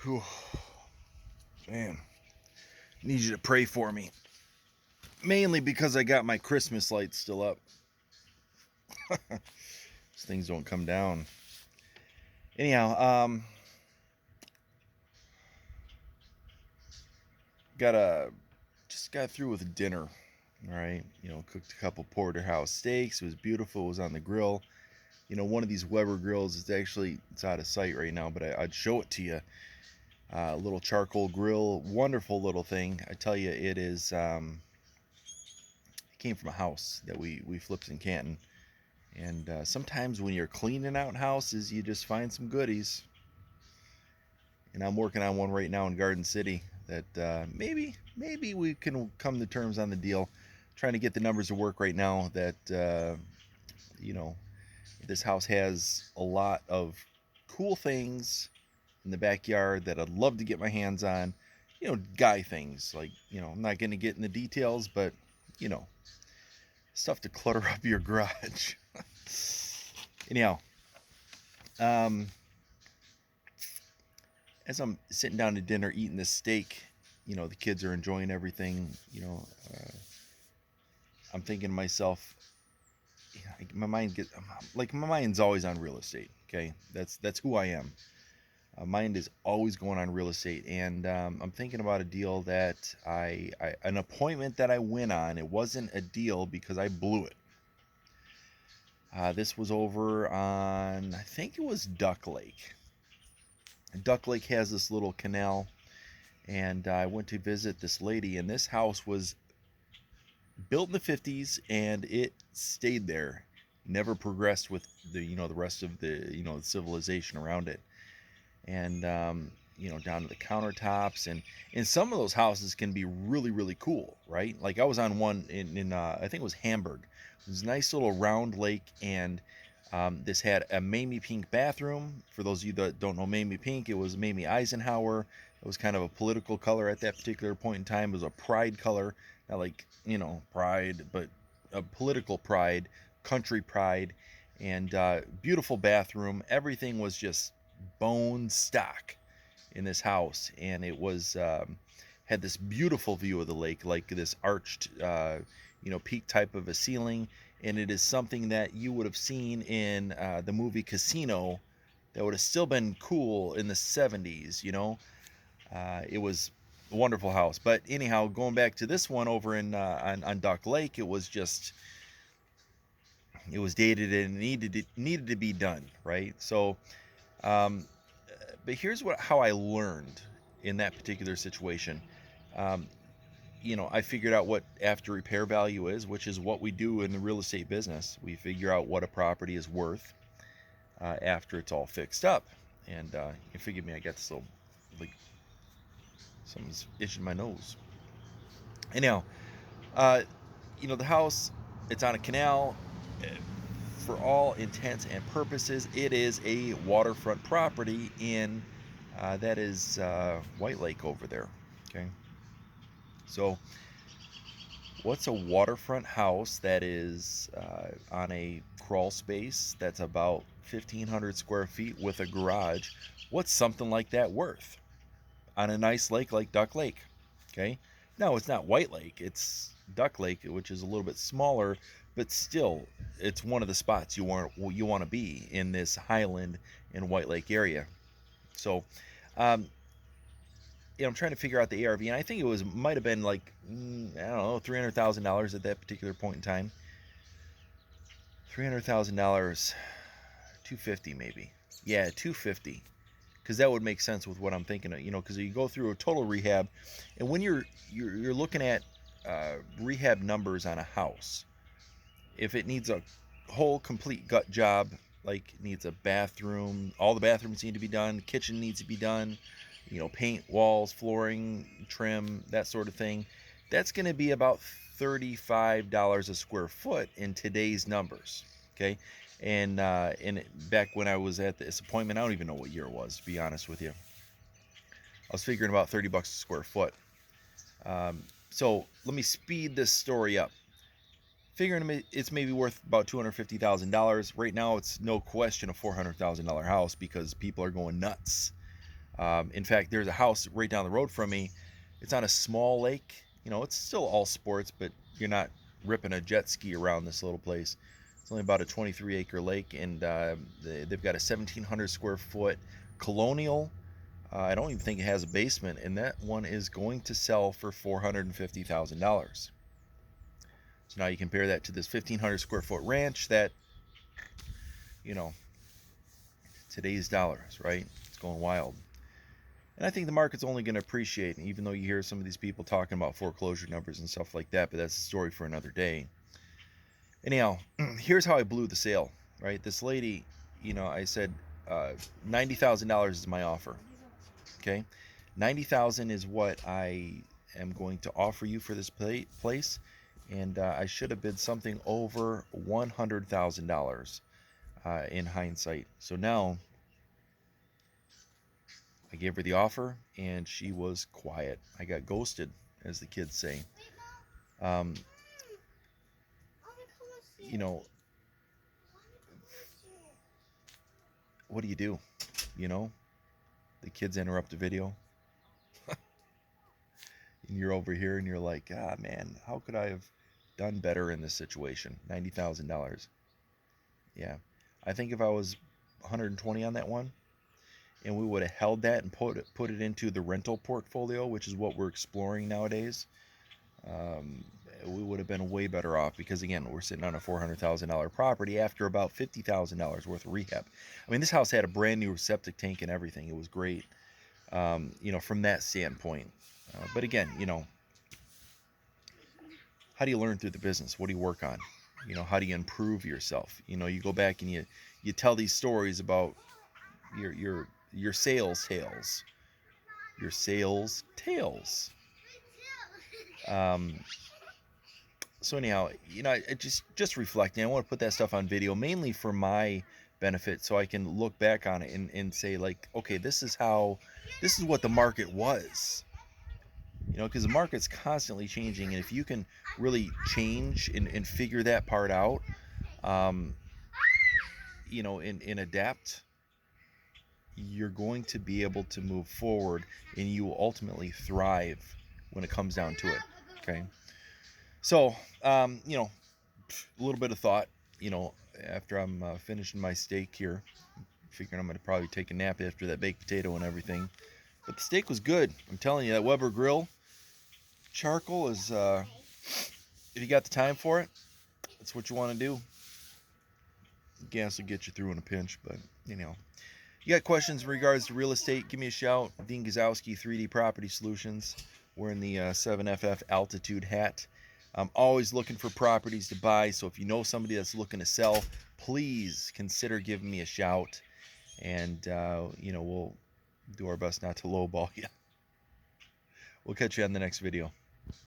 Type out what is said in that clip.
Whew. Man, need you to pray for me. Mainly because I got my Christmas lights still up. These things don't come down. Anyhow, got a just got through with dinner. All right, cooked a couple porterhouse steaks. It was beautiful. It was on the grill. One of these Weber grills is it's out of sight right now, but I'd show it to you. A little charcoal grill, wonderful little thing. I tell you, it is. It came from a house that we flipped in Canton. And sometimes when you're cleaning out houses, you just find some goodies. And I'm working on one right now in Garden City that maybe we can come to terms on the deal. Trying to get the numbers to work right now. That you know this house has a lot of cool things in the backyard that I'd love to get my hands on. Guy things like I'm not going to get in the details, but you know stuff to clutter up your garage. Anyhow, um, as I'm sitting down to dinner eating this steak, the kids are enjoying everything. I'm thinking to myself, my mind gets like my mind's always on real estate. Okay, that's who I am. Mind is always going on real estate, and I'm thinking about a deal that an appointment that I went on. It wasn't a deal because I blew it. This was over on, I think it was Duck Lake. Duck Lake has this little canal, and I went to visit this lady, and this house was built in the 50s, and it stayed there, never progressed with the rest of the civilization around it, and down to the countertops, and some of those houses can be really really cool, right? Like I was on one in I think it was Hamburg. It was a nice little round lake, and this had a Mamie Pink bathroom. For those of you that don't know Mamie Pink, it was Mamie Eisenhower. It was kind of a political color at that particular point in time. It was a pride color, not like pride, but a political pride, country pride, and beautiful bathroom. Everything was just bone stock in this house, and it was had this beautiful view of the lake, like this arched peak type of a ceiling, and it is something that you would have seen in the movie Casino that would have still been cool in the 70s. It was a wonderful house. But anyhow, going back to this one over on Duck Lake, it was dated and needed to be done, right? So um, but here's how I learned in that particular situation. Um, I figured out what after repair value is, which is what we do in the real estate business. We figure out what a property is worth after it's all fixed up. And you forgive me, I got this little, like, something's itching my nose. Anyhow, uh, the house, it's on a canal. For all intents and purposes, it is a waterfront property in that is White Lake over there. Okay, so what's a waterfront house that is on a crawl space that's about 1,500 square feet with a garage? What's something like that worth on a nice lake like Duck Lake? Okay, no, it's not White Lake, it's Duck Lake, which is a little bit smaller, but still, it's one of the spots you want to be in this Highland and White Lake area. So, um, I'm trying to figure out the ARV, and I think might have been like I don't know, $300,000 at that particular point in time. $300,000, 250 maybe. Yeah, 250, because that would make sense with what I'm thinking of. Because you go through a total rehab, and when you're looking at rehab numbers on a house, if it needs a whole complete gut job, like it needs a bathroom, all the bathrooms need to be done, kitchen needs to be done, paint, walls, flooring, trim, that sort of thing, that's going to be about $35 a square foot in today's numbers. Okay, and back when I was at this appointment, I don't even know what year it was, to be honest with you. I was figuring about $30 a square foot. So let me speed this story up. Figuring it's maybe worth about $250,000. Right now, it's no question a $400,000 house because people are going nuts. In fact, there's a house right down the road from me. It's on a small lake. You know, it's still all sports, but you're not ripping a jet ski around this little place. It's only about a 23-acre lake, and they've got a 1,700 square foot colonial. I don't even think it has a basement, and that one is going to sell for $450,000. So now you compare that to this 1,500 square foot ranch that, you know, today's dollars, right? It's going wild. And I think the market's only going to appreciate, even though you hear some of these people talking about foreclosure numbers and stuff like that, but that's a story for another day. Anyhow, here's how I blew the sale, right? This lady, I said, $90,000 is my offer. Okay, 90,000 is what I am going to offer you for this place, and I should have bid something over $100,000 in hindsight. So now I gave her the offer, and she was quiet. I got ghosted, as the kids say. Um, you know, what do you do? You know, the kids interrupt the video, and you're over here, and you're like, ah, man, how could I have done better in this situation? $90,000. Yeah, I think if I was 120 on that one, and we would have held that and put it into the rental portfolio, which is what we're exploring nowadays, um, we would have been way better off, because again, we're sitting on a $400,000 property after about $50,000 worth of rehab. I mean, this house had a brand new septic tank and everything. It was great, from that standpoint. But again, how do you learn through the business? What do you work on? How do you improve yourself? You go back and you tell these stories about your sales tales, your sales tales. So anyhow, I just reflecting. I want to put that stuff on video mainly for my benefit, so I can look back on it and say, like, okay, this is what the market was. Because the market's constantly changing, and if you can really change and figure that part out, um, and adapt, you're going to be able to move forward, and you will ultimately thrive when it comes down to it. Okay. So, a little bit of thought, after I'm finishing my steak here, figuring I'm going to probably take a nap after that baked potato and everything. But the steak was good. I'm telling you, that Weber grill charcoal is, if you got the time for it, that's what you want to do. Gas will get you through in a pinch, but, you got questions in regards to real estate, give me a shout. Dean Gazowski, 3D Property Solutions. We're in the 7FF altitude hat. I'm always looking for properties to buy, so if you know somebody that's looking to sell, please consider giving me a shout, and we'll do our best not to lowball you. We'll catch you on the next video.